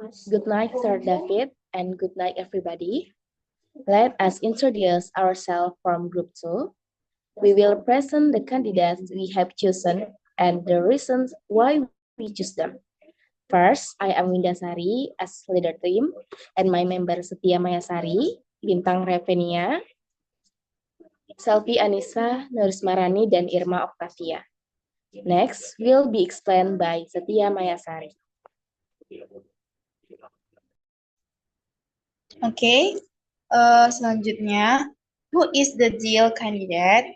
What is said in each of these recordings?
Good night, Sir David, and good night, everybody. Let us introduce ourselves from Group 2. We will present the candidates we have chosen and the reasons why we choose them. First, I am Windasari as leader team, and my member Setia Mayasari, Bintang Revenia, Selvi Anissa, Nurismarani, dan Irma Octavia. Next will be explained by Setia Mayasari. Okay, selanjutnya, who is the ideal candidate?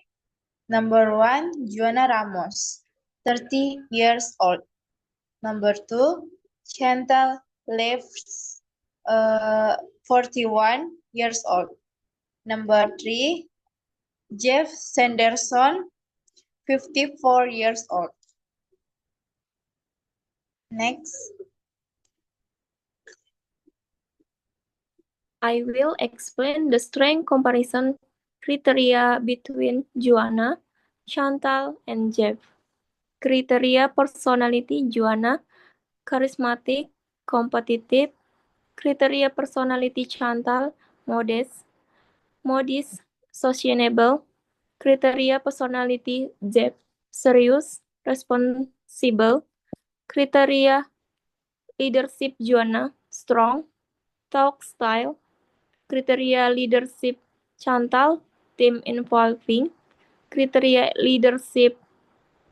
Number 1, Juana Ramos, 30 years old. Number 2, Chantal Leves, 41 years old. Number 3, Jeff Sanderson, 54 years old. Next. I will explain the strength comparison criteria between Juana, Chantal, and Jeff. Criteria personality Juana, charismatic, competitive. Criteria personality Chantal, modest, sociable. Criteria personality Jeff, serious, responsible. Criteria leadership Juana, strong, talk style. Kriteria leadership Chantal, team involving. Kriteria leadership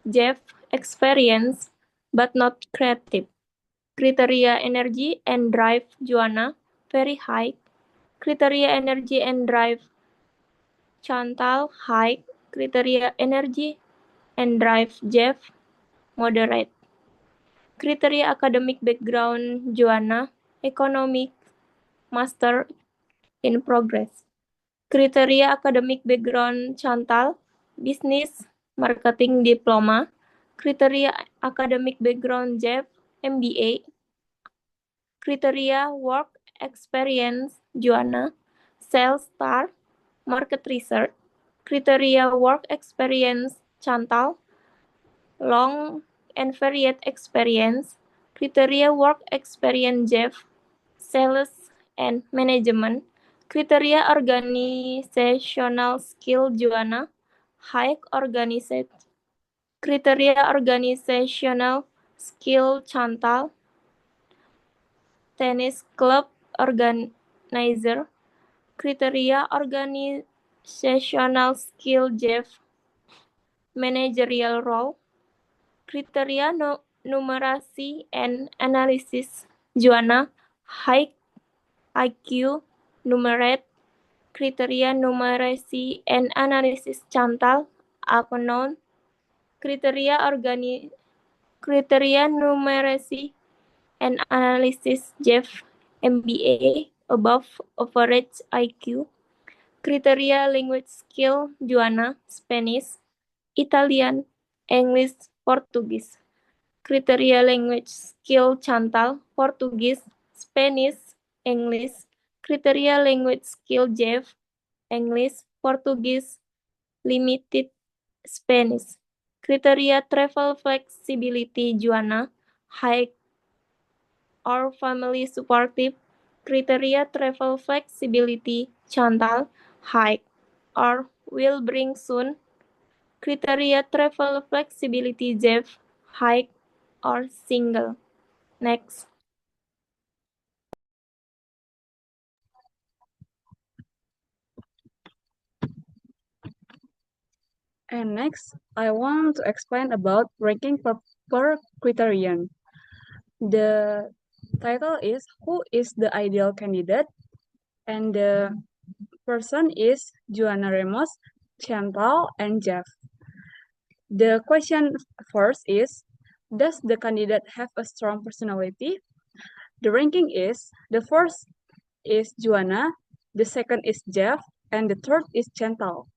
Jeff, experience but not creative. Kriteria energy and drive Juana, very high. Kriteria energy and drive Chantal, high. Kriteria energy and drive Jeff, moderate. Kriteria academic background Juana, economic, master in progress. Kriteria academic background Chantal, business, marketing diploma. Kriteria academic background Jeff, MBA. Kriteria work experience Juana, sales star, market research. Kriteria work experience Chantal, long and varied experience. Kriteria work experience Jeff, sales and management. Kriteria organizational skill Juana, high organized. Kriteria organizational skill Chantal, tennis club organizer. Kriteria organizational skill Jeff, managerial role. Kriteria numeracy and analysis Juana, high IQ, numerate. Kriteria numeracy and analysis Chantal, unknown. Kriteria numeracy and analysis Jeff, MBA, above average IQ. Kriteria language skill Juana, Spanish, Italian, English, Portuguese. Kriteria language skill Chantal, Portuguese, Spanish, English. Kriteria language skill Jeff, English, Portuguese, limited, Spanish. Kriteria travel flexibility Juana, high or family supportive. Kriteria travel flexibility Chantal, high or will bring soon. Kriteria travel flexibility Jeff, high or single. Next. And next, I want to explain about ranking per criterion. The title is Who is the Ideal Candidate? And the person is Juana Ramos, Chantal, and Jeff. The question first is, does the candidate have a strong personality? The ranking is, the first is Juana, the second is Jeff, and the third is Chantal.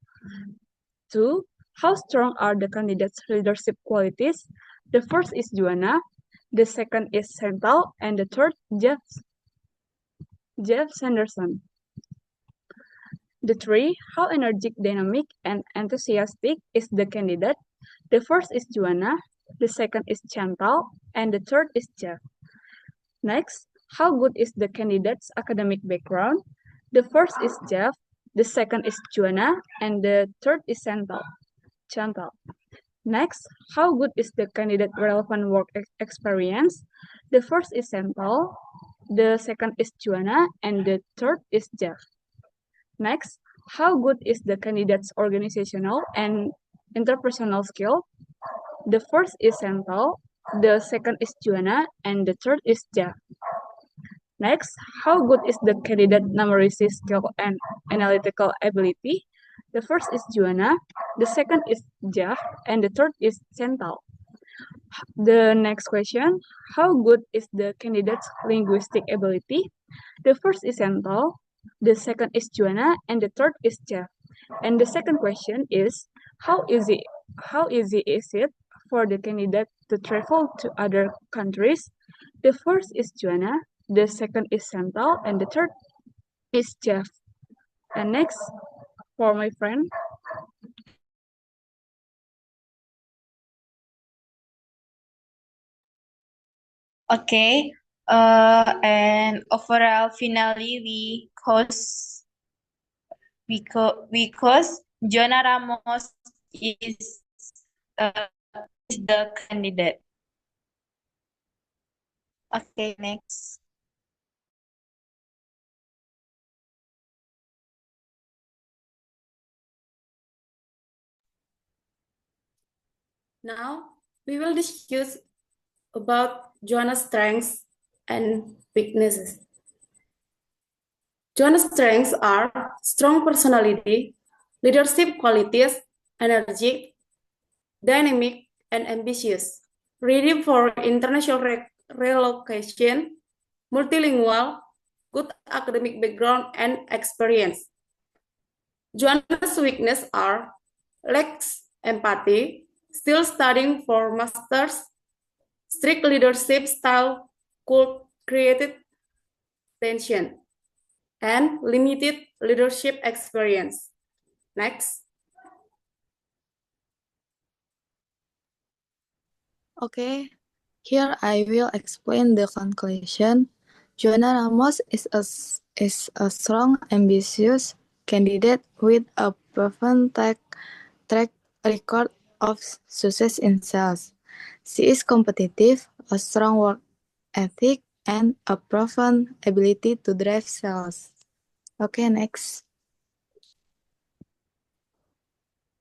2. How strong are the candidates' leadership qualities? The first is Juana, the second is Chantal, and the third Jeff Sanderson. The 3. How energetic, dynamic, and enthusiastic is the candidate? The first is Juana, the second is Chantal, and the third is Jeff. Next, how good is the candidate's academic background? The first is Jeff, the second is Joanna, and the third is Chantal. Next, how good is the candidate relevant work experience? The first is Chantal, the second is Joanna, and the third is Jeff. Next, how good is the candidate's organizational and interpersonal skill? The first is Chantal, the second is Joanna, and the third is Jeff. Next, how good is the candidate numeracy skill and analytical ability? The first is Joanna, the second is Jeff, and the third is Chantal. The next question, how good is the candidate's linguistic ability? The first is Chantal, the second is Joanna, and the third is Jeff. And the second question is, how easy is it for the candidate to travel to other countries? The first is Joanna, the second is Chantal, and the third is Jeff. And next, for my friend. Okay. And overall, finally, because Jonah Ramos is the candidate. Okay, next. Now, we will discuss about Joanna's strengths and weaknesses. Joanna's strengths are strong personality, leadership qualities, energetic, dynamic, and ambitious, ready for international relocation, multilingual, good academic background and experience. Joanna's weaknesses are lacks empathy, still studying for master's, strict leadership style could create tension, and limited leadership experience. Next. Okay, here I will explain the conclusion. Joanna Ramos is a strong, ambitious candidate with a proven track record of success in sales. She is competitive, a strong work ethic, and a proven ability to drive sales. Okay, next.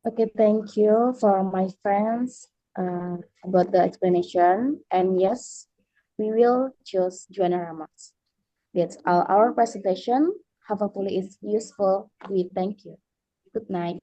Okay, thank you for my friends about the explanation. And yes, we will choose Joanna Ramos. That's all our presentation. Hopefully it's useful. We thank you. Good night.